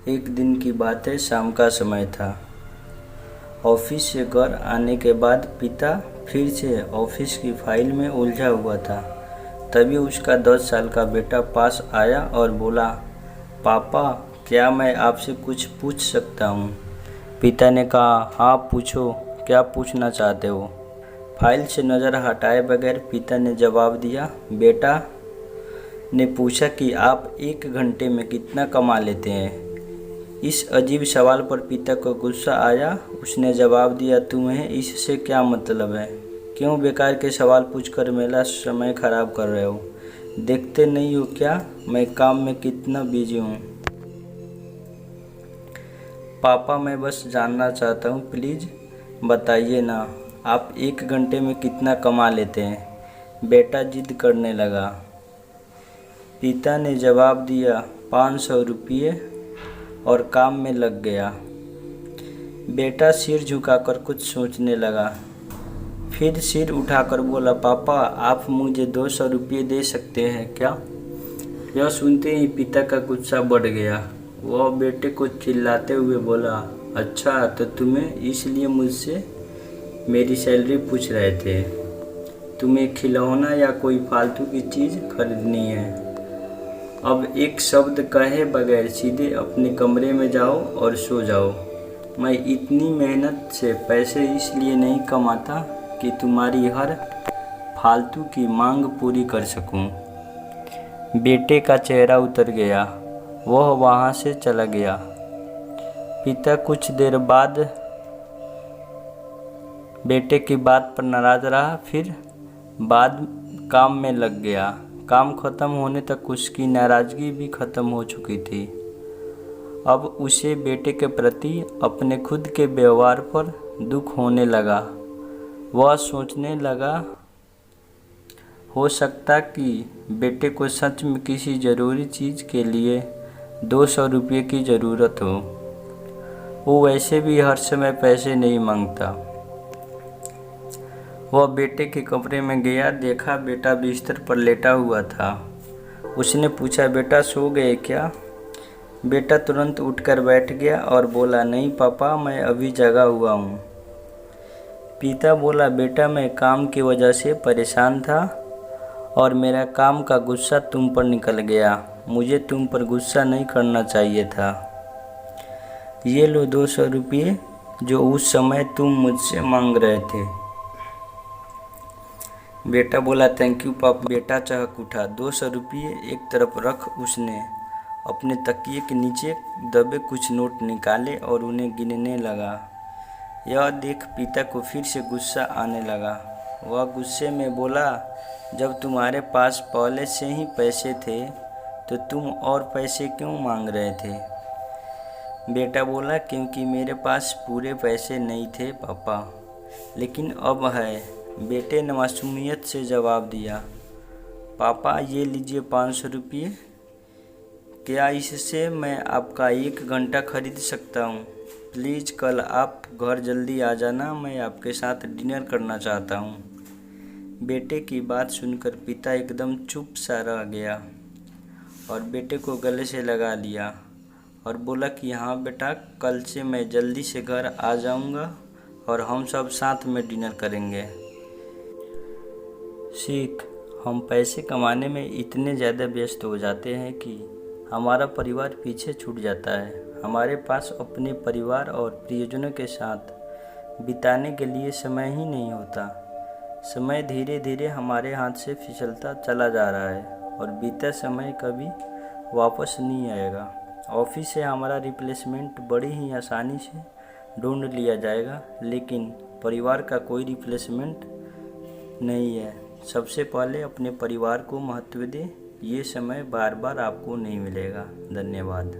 एक दिन की बात है, शाम का समय था। ऑफिस से घर आने के बाद पिता फिर से ऑफिस की फाइल में उलझा हुआ था। तभी उसका 10 साल का बेटा पास आया और बोला, पापा क्या मैं आपसे कुछ पूछ सकता हूँ? पिता ने कहा, हाँ पूछो, क्या पूछना चाहते हो? फाइल से नज़र हटाए बगैर पिता ने जवाब दिया। बेटा ने पूछा कि आप 1 घंटे में कितना कमा लेते हैं? इस अजीब सवाल पर पिता को गुस्सा आया। उसने जवाब दिया, तुम्हें इससे क्या मतलब है? क्यों बेकार के सवाल पूछकर मेरा समय खराब कर रहे हो? देखते नहीं हो क्या मैं काम में कितना बिजी हूँ? पापा मैं बस जानना चाहता हूँ, प्लीज़ बताइए ना, आप 1 घंटे में कितना कमा लेते हैं? बेटा जिद करने लगा। पिता ने जवाब दिया, 500 रुपये, और काम में लग गया। बेटा सिर झुकाकर कुछ सोचने लगा, फिर सिर उठाकर बोला, पापा आप मुझे 200 रुपये दे सकते हैं क्या? यह सुनते ही पिता का गुस्सा बढ़ गया। वह बेटे को चिल्लाते हुए बोला, अच्छा तो तुम्हें इसलिए मुझसे मेरी सैलरी पूछ रहे थे? तुम्हें खिलौना या कोई फालतू की चीज़ खरीदनी है? अब एक शब्द कहे बगैर सीधे अपने कमरे में जाओ और सो जाओ। मैं इतनी मेहनत से पैसे इसलिए नहीं कमाता कि तुम्हारी हर फालतू की मांग पूरी कर सकूं। बेटे का चेहरा उतर गया। वह वहां से चला गया। पिता कुछ देर बाद बेटे की बात पर नाराज रहा, फिर बाद काम में लग गया। काम खत्म होने तक उसकी नाराज़गी भी खत्म हो चुकी थी। अब उसे बेटे के प्रति अपने खुद के व्यवहार पर दुख होने लगा। वह सोचने लगा, हो सकता कि बेटे को सच में किसी ज़रूरी चीज़ के लिए 200 रुपये की ज़रूरत हो। वो वैसे भी हर समय पैसे नहीं मांगता। वह बेटे के कमरे में गया, देखा बेटा बिस्तर पर लेटा हुआ था। उसने पूछा, बेटा सो गए क्या? बेटा तुरंत उठकर बैठ गया और बोला, नहीं पापा मैं अभी जगा हुआ हूँ। पिता बोला, बेटा मैं काम की वजह से परेशान था और मेरा काम का गुस्सा तुम पर निकल गया। मुझे तुम पर गुस्सा नहीं करना चाहिए था। ये लो 200 रुपये जो उस समय तुम मुझसे मांग रहे थे। बेटा बोला, थैंक यू पापा। बेटा चहक उठा। 200 रुपये एक तरफ रख उसने अपने तकिए के नीचे दबे कुछ नोट निकाले और उन्हें गिनने लगा। यह देख पिता को फिर से गुस्सा आने लगा। वह गुस्से में बोला, जब तुम्हारे पास पहले से ही पैसे थे तो तुम और पैसे क्यों मांग रहे थे? बेटा बोला, क्योंकि मेरे पास पूरे पैसे नहीं थे पापा, लेकिन अब है। बेटे ने मासूमियत से जवाब दिया, पापा ये लीजिए 500 रुपये। क्या इससे मैं आपका 1 घंटा खरीद सकता हूँ? प्लीज़ कल आप घर जल्दी आ जाना, मैं आपके साथ डिनर करना चाहता हूँ। बेटे की बात सुनकर पिता एकदम चुप सा रह गया और बेटे को गले से लगा लिया और बोला कि हाँ बेटा, कल से मैं जल्दी से घर आ जाऊँगा और हम सब साथ में डिनर करेंगे। सीख, हम पैसे कमाने में इतने ज़्यादा व्यस्त हो जाते हैं कि हमारा परिवार पीछे छूट जाता है। हमारे पास अपने परिवार और प्रियजनों के साथ बिताने के लिए समय ही नहीं होता। समय धीरे धीरे हमारे हाथ से फिसलता चला जा रहा है और बीता समय कभी वापस नहीं आएगा। ऑफिस से हमारा रिप्लेसमेंट बड़ी ही आसानी से ढूंढ लिया जाएगा, लेकिन परिवार का कोई रिप्लेसमेंट नहीं है। सबसे पहले अपने परिवार को महत्व दें। ये समय बार बार आपको नहीं मिलेगा। धन्यवाद।